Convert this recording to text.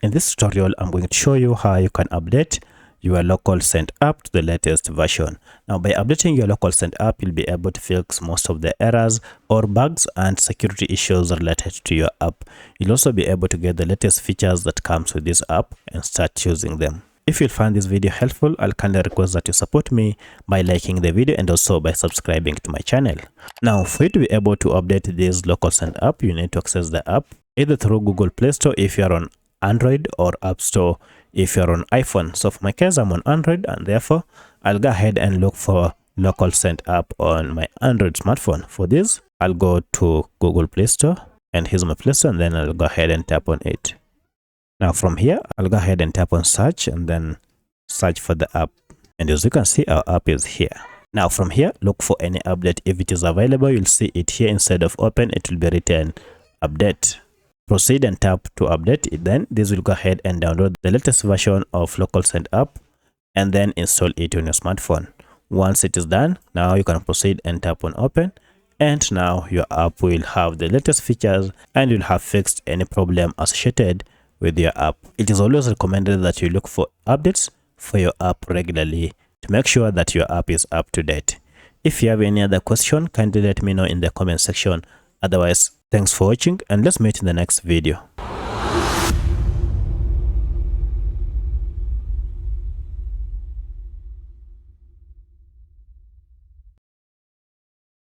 In this tutorial, I'm going to show you how you can update your LocalSend app to the latest version. Now, by updating your LocalSend app, you'll be able to fix most of the errors or bugs and security issues related to your app. You'll also be able to get the latest features that comes with this app and start using them. If you find this video helpful, I'll kindly request that you support me by liking the video and also by subscribing to my channel. Now, for you to be able to update this LocalSend app, you need to access the app either through Google Play Store if you're on Android or App Store if you're on iPhone. So for my case, I'm on Android, and therefore I'll go ahead and look for LocalSend app on my Android smartphone. For this, I'll go to Google Play Store, and here's my Play Store, and then I'll go ahead and tap on it. Now from here, I'll go ahead and tap on search and then search for the app. And as you can see, our app is here. Now from here, look for any update. If it is available, you'll see it here. Instead of open, it will be written update. Proceed and tap to update it. Then this will go ahead and download the latest version of LocalSend app and then install it on your smartphone. Once it is done, now you can proceed and tap on open, and now your app will have the latest features and you'll have fixed any problem associated with your app. It is always recommended that you look for updates for your app regularly to make sure that your app is up to date. If you have any other question, kindly let me know in the comment section. Otherwise, thanks for watching, and let's meet in the next video.